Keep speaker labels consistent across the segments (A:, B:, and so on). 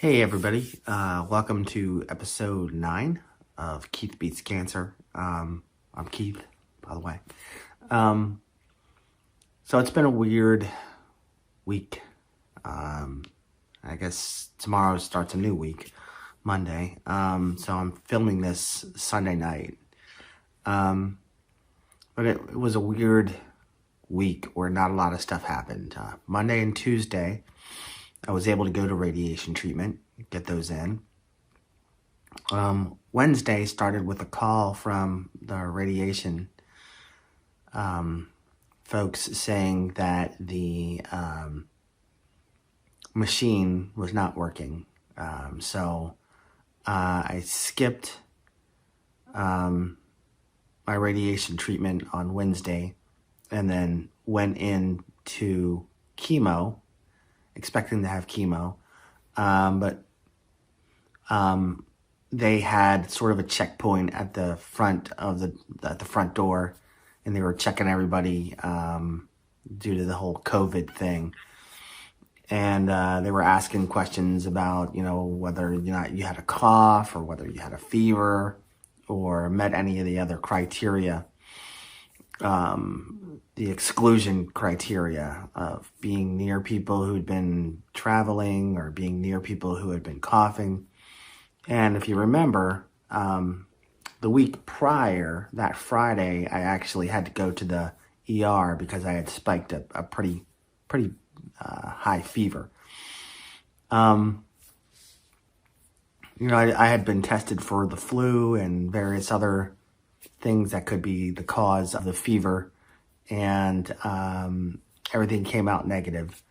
A: Hey everybody, welcome to episode 9 of Keith Beats Cancer. I'm Keith, by the way. So it's been a weird week. I guess tomorrow starts a new week, Monday. So I'm filming this Sunday night. But it was a weird week where not a lot of stuff happened. Monday and Tuesday, I was able to go to radiation treatment, get those in. Wednesday started with a call from the radiation folks saying that the machine was not working. So I skipped my radiation treatment on Wednesday and then went in to chemo, expecting to have chemo, but they had sort of a checkpoint at the front of the front door, and they were checking everybody due to the whole COVID thing, and they were asking questions about whether you had a cough or whether you had a fever or met any of the other criteria. The exclusion criteria of being near people who'd been traveling or being near people who had been coughing. And if you remember, the week prior, that Friday, I actually had to go to the ER because I had spiked a pretty high fever. I had been tested for the flu and various other things that could be the cause of the fever, and everything came out negative.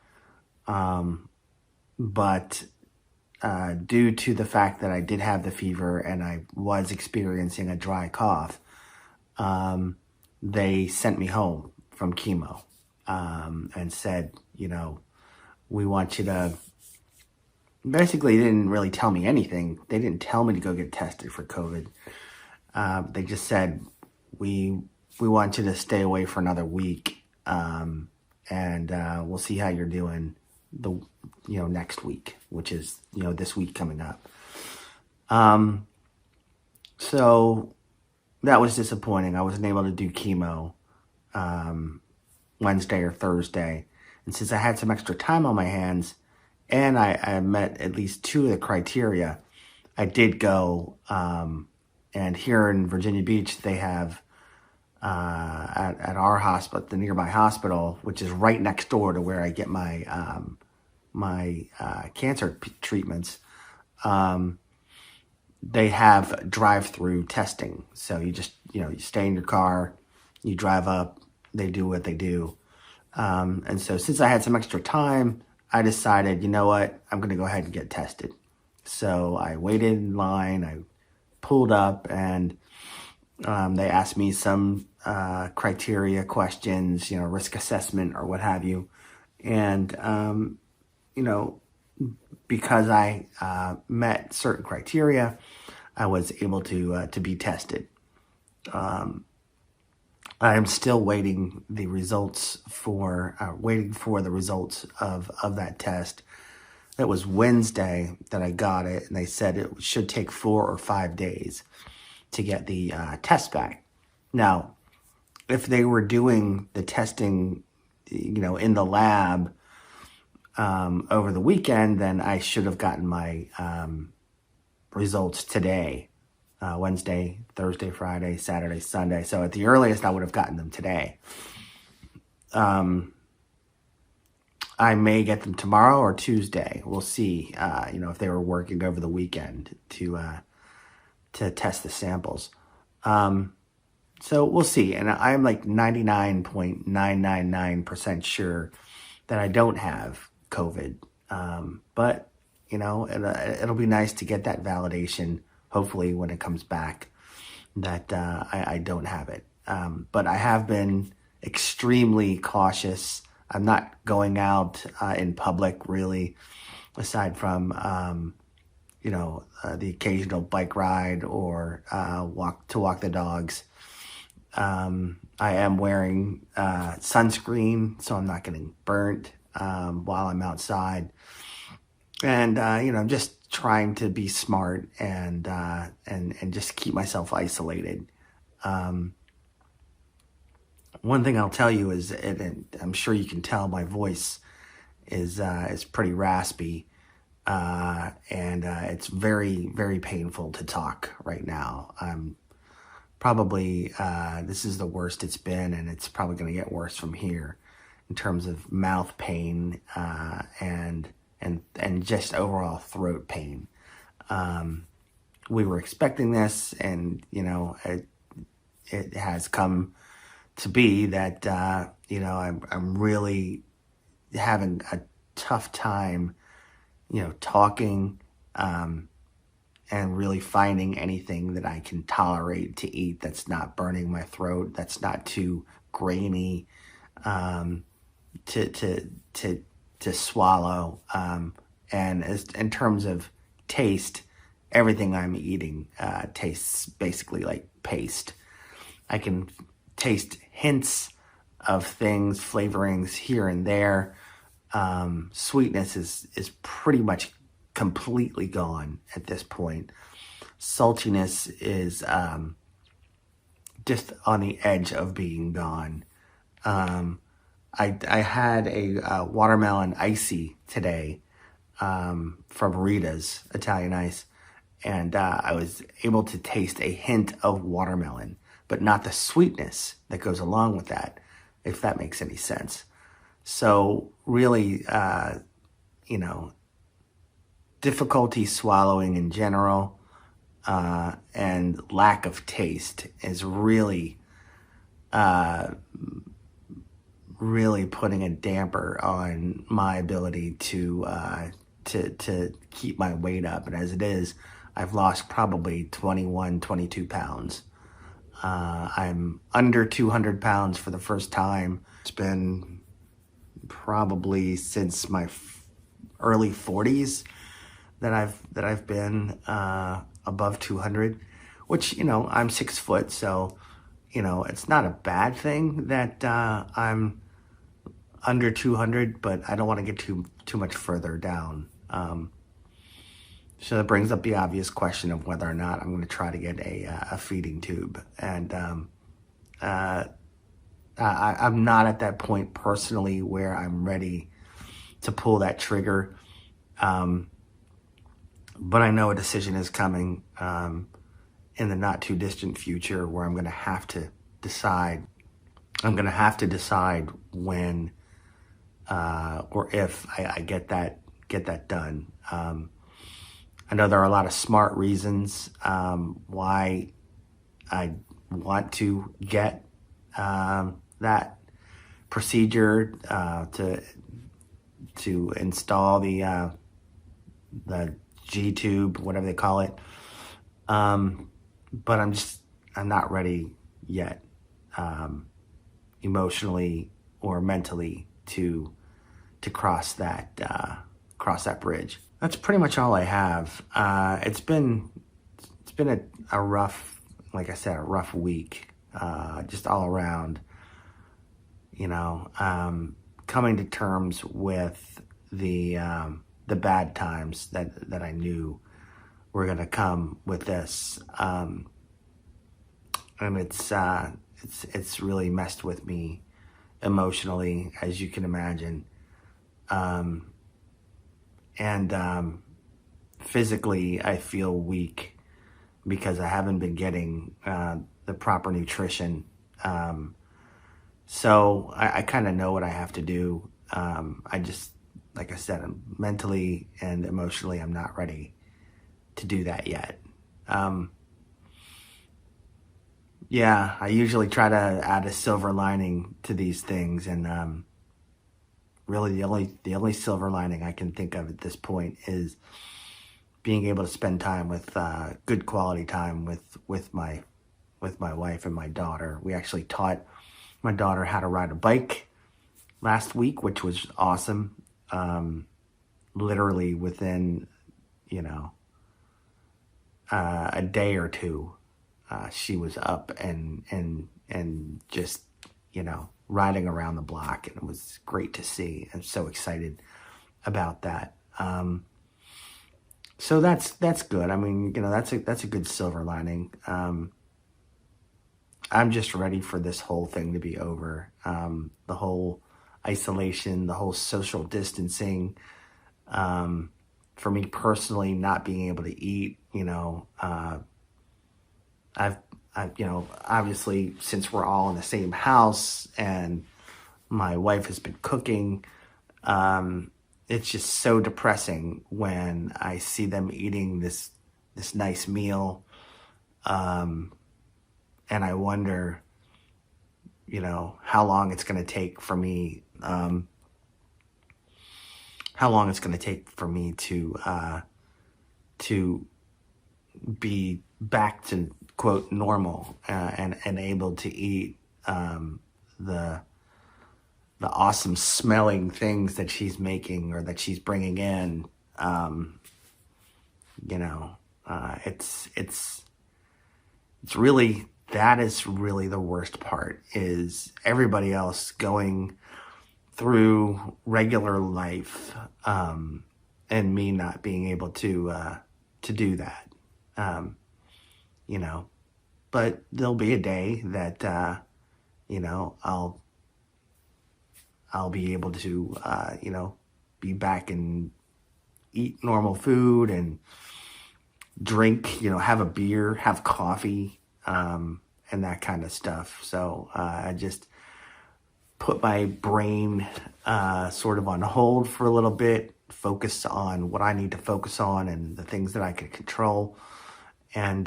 A: But due to the fact that I did have the fever and I was experiencing a dry cough, they sent me home from chemo and said, we want you to... Basically, they didn't really tell me anything. They didn't tell me to go get tested for COVID. They just said, we want you to stay away for another week, and we'll see how you're doing next week, which is, this week coming up. So that was disappointing. I wasn't able to do chemo Wednesday or Thursday. And since I had some extra time on my hands and I met at least 2 of the criteria, I did go, and here in Virginia Beach, they have at our hospital, the nearby hospital, which is right next door to where I get my cancer treatments. They have drive-through testing. So you just, you stay in your car, you drive up, they do what they do. And so since I had some extra time, I decided, you know what, I'm going to go ahead and get tested. So I waited in line, I pulled up, and they asked me some criteria questions, risk assessment or what have you. And, because I met certain criteria, I was able to be tested. I am still waiting the results for the results of that test. That was Wednesday that I got it, and they said it should take 4 or 5 days to get the test back. Now, if they were doing the testing, in the lab over the weekend, then I should have gotten my results today. Wednesday, Thursday, Friday, Saturday, Sunday. So at the earliest, I would have gotten them today. I may get them tomorrow or Tuesday. We'll see, if they were working over the weekend to test the samples. So we'll see. And I'm like 99.999% sure that I don't have COVID. But, it'll be nice to get that validation, hopefully when it comes back, that I don't have it. But I have been extremely cautious. I'm not going out in public, really, aside from, the occasional bike ride or walk the dogs. I am wearing sunscreen, so I'm not getting burnt while I'm outside. And I'm just trying to be smart and just keep myself isolated. One thing I'll tell you is, and I'm sure you can tell my voice is pretty raspy, and it's very, very painful to talk right now. I'm probably this is the worst it's been, and it's probably going to get worse from here in terms of mouth pain and just overall throat pain. We were expecting this, and it has come to be that I'm really having a tough time, talking, and really finding anything that I can tolerate to eat that's not burning my throat, that's not too grainy, to swallow. And in terms of taste, everything I'm eating tastes basically like paste. I can taste hints of things, flavorings here and there. Sweetness is pretty much completely gone at this point. Saltiness is just on the edge of being gone. I had a watermelon icy today from Rita's Italian Ice, and I was able to taste a hint of watermelon, but not the sweetness that goes along with that, if that makes any sense. So really, difficulty swallowing in general, and lack of taste is really putting a damper on my ability to keep my weight up. And as it is, I've lost probably 21, 22 pounds. I'm under 200 pounds for the first time. It's been probably since my early 40s that I've been above 200, which, I'm 6 foot, so it's not a bad thing that I'm under 200, but I don't want to get too much further down. So that brings up the obvious question of whether or not I'm going to try to get a feeding tube. And I'm not at that point personally where I'm ready to pull that trigger. But I know a decision is coming in the not too distant future where I'm going to have to decide. I'm going to have to decide when or if I get that done. I know there are a lot of smart reasons why I want to get that procedure to install the G tube, whatever they call it. But I'm not ready yet, emotionally or mentally to cross that bridge. That's pretty much all I have. It's been a rough, like I said, a rough week, just all around. Coming to terms with the bad times that I knew were gonna come with this, and it's really messed with me emotionally, as you can imagine. And physically, I feel weak because I haven't been getting the proper nutrition. So I kind of know what I have to do. I just, like I said, mentally and emotionally, I'm not ready to do that yet. Yeah, I usually try to add a silver lining to these things, and really the only silver lining I can think of at this point is being able to spend time with good quality time with my wife and my daughter. We actually taught my daughter how to ride a bike last week, which was awesome. Literally within a day or two, she was up and just riding around the block, and it was great to see. I'm so excited about that. So that's good. I mean, that's a good silver lining. I'm just ready for this whole thing to be over. The whole isolation, the whole social distancing. For me personally, not being able to eat, I've, obviously, since we're all in the same house and my wife has been cooking, it's just so depressing when I see them eating this nice meal, and I wonder, how long it's going to take for me, to be back to quote normal, and able to eat, the awesome smelling things that she's making or that she's bringing in. You know, it's really, that is really the worst part, is everybody else going through regular life, and me not being able to do that. Um, you know, but there'll be a day that, I'll be able to, be back and eat normal food and drink, have a beer, have coffee, and that kind of stuff. So I just put my brain sort of on hold for a little bit, focus on what I need to focus on and the things that I can control, and,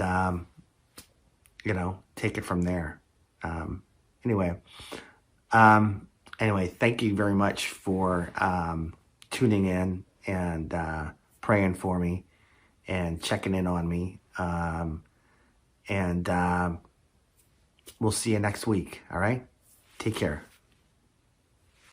A: take it from there. Um, anyway, thank you very much for tuning in and praying for me and checking in on me. And we'll see you next week. All right? Take care.